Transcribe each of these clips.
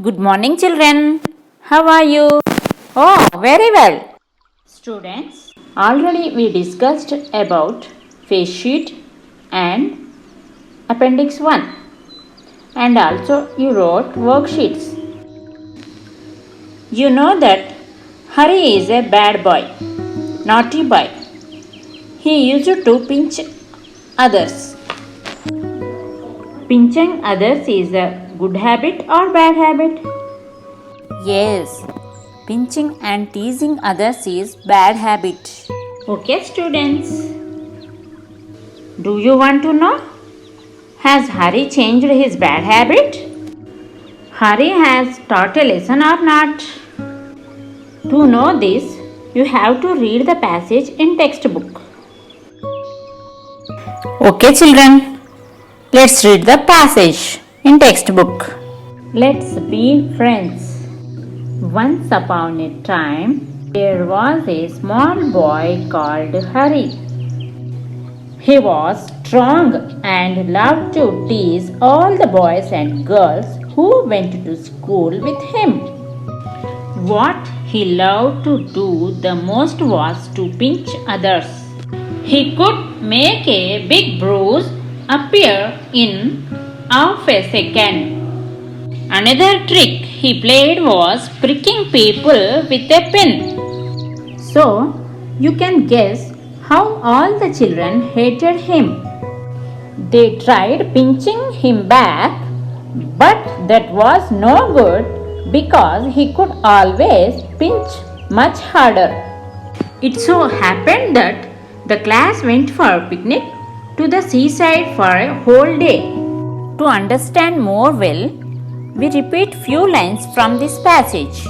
Good morning, children. How are you? Oh, very well. Students, already we discussed about face sheet and appendix 1, and also you wrote worksheets. You know that Hari is a bad boy, naughty boy. He used to pinch others. Pinching others is a good habit or bad habit? Yes, pinching and teasing others is bad habit. Okay, students. Do you want to know? Has Hari changed his bad habit? Hari has taught a lesson or not? To know this, you have to read the passage in textbook. Okay, children. Let's read the passage in textbook. Let's be friends. Once upon a time, there was a small boy called Hari. He was strong and loved to tease all the boys and girls who went to school with him. What he loved to do the most was to pinch others. He could make a big bruise appear in half a second. Another trick he played was pricking people with a pin. So, you can guess how all the children hated him. They tried pinching him back, but that was no good because he could always pinch much harder. It so happened that the class went for a picnic to the seaside for a whole day. To understand more well, we repeat few lines from this passage.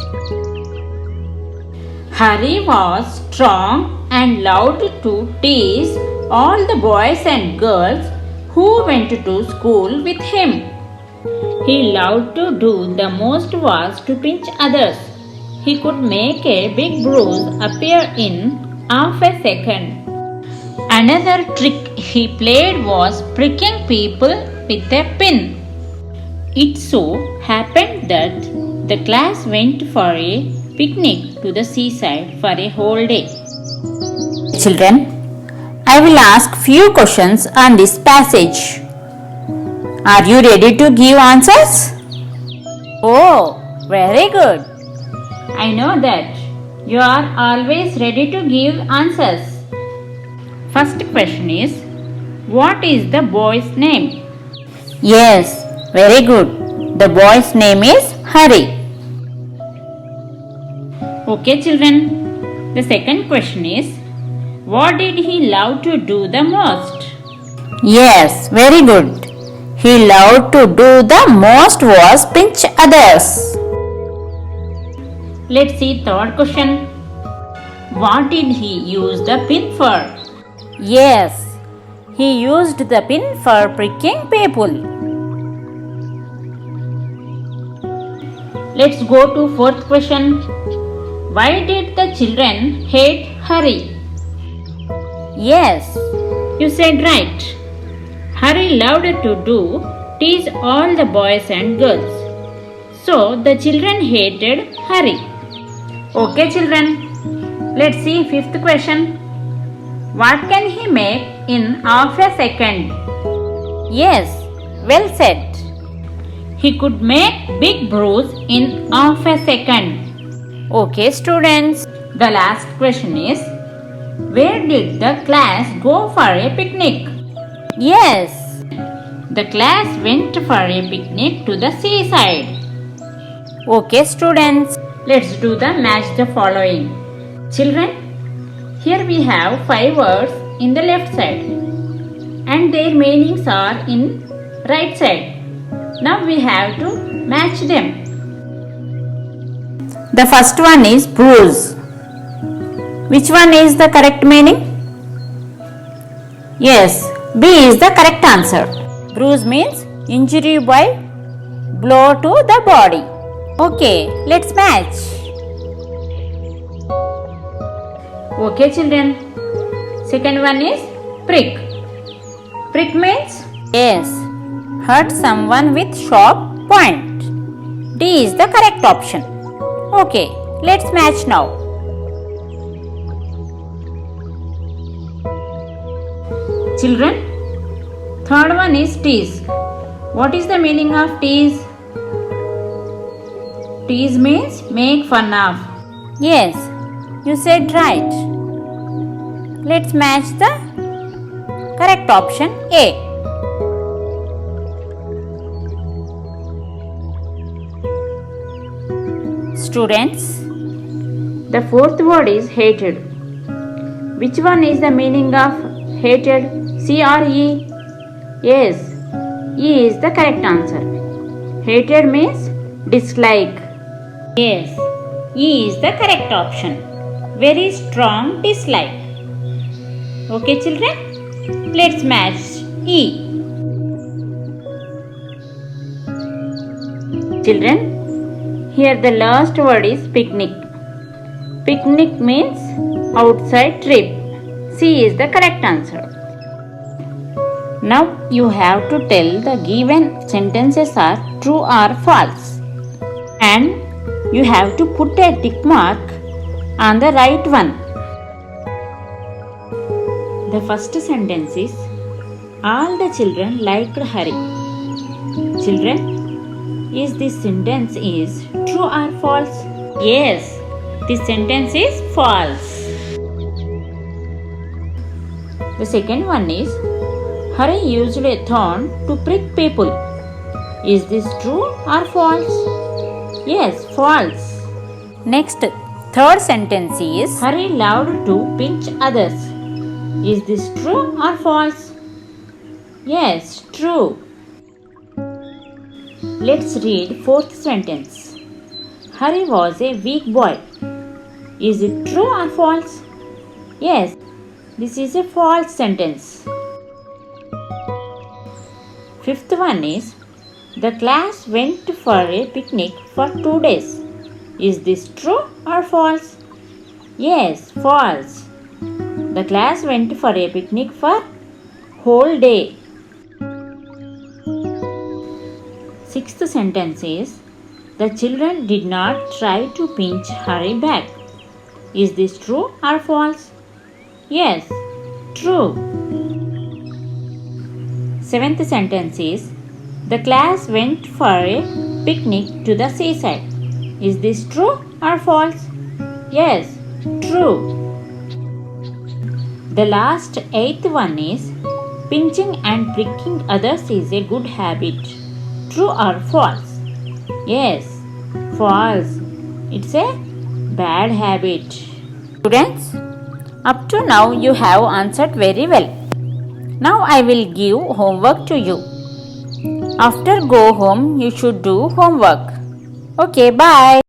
Hari was strong and loved to tease all the boys and girls who went to school with him. He loved to do the most was to pinch others. He could make a big bruise appear in half a second. Another trick he played was pricking people with a pin. It so happened that the class went for a picnic to the seaside for a whole day. Children, I will ask few questions on this passage. Are you ready to give answers? Oh, very good. I know that you are always ready to give answers. First question is, what is the boy's name? Yes, very good. The boy's name is Hari. Okay, children. The second question is, what did he love to do the most? Yes, very good. He loved to do the most was pinch others. Let's see third question. What did he use the pin for? Yes, he used the pin for pricking people. Let's go to fourth question. Why did the children hate Hari? Yes, you said right. Hari loved to tease all the boys and girls. So the children hated Hari. Okay, children. Let's see fifth question. What can he make in half a second? Yes, well said. He could make big bruise in half a second. Okay, students. The last question is, where did the class go for a picnic? Yes, the class went for a picnic to the seaside. Okay, students. Let's do the match the following. Children, here we have 5 words in the left side and their meanings are in right side. Now we have to match them. The first one is bruise. Which one is the correct meaning? Yes, B is the correct answer. Bruise means injury by blow to the body. Okay, let's match. Okay, children. Second one is prick. Prick means? Yes, hurt someone with sharp point. D is the correct option. Okay, let's match now. Children, third one is tease. What is the meaning of tease? Tease means make fun of. Yes, you said right. Let's match the correct option A. Students, the fourth word is hated. Which one is the meaning of hated? C or E? Yes, E is the correct answer. Hated means dislike. Yes, E is the correct option. Very strong dislike. Okay, children, let's match E. Children, here the last word is picnic. Picnic means outside trip. C is the correct answer. Now you have to tell the given sentences are true or false. And you have to put a tick mark on the right one. The first sentence is, all the children liked Hari. Children, is this sentence is true or false? Yes, this sentence is false. The second one is, Hari used a thorn to prick people. Is this true or false? Yes, false. Next, third sentence is, Hari loved to pinch others. Is this true or false? Yes, true. Let's read fourth sentence. Hari was a weak boy. Is it true or false? Yes, this is a false sentence. Fifth one is, the class went for a picnic for 2 days. Is this true or false? Yes, false. The class went for a picnic for whole day. Sixth sentence is, the children did not try to pinch Hari back. Is this true or false? Yes, true. Seventh sentence is, the class went for a picnic to the seaside. Is this true or false? Yes, true. The last eighth one is, pinching and pricking others is a good habit. True or false? Yes, false. It's a bad habit. Students, up to now you have answered very well. Now I will give homework to you. After go home, you should do homework. Okay, bye.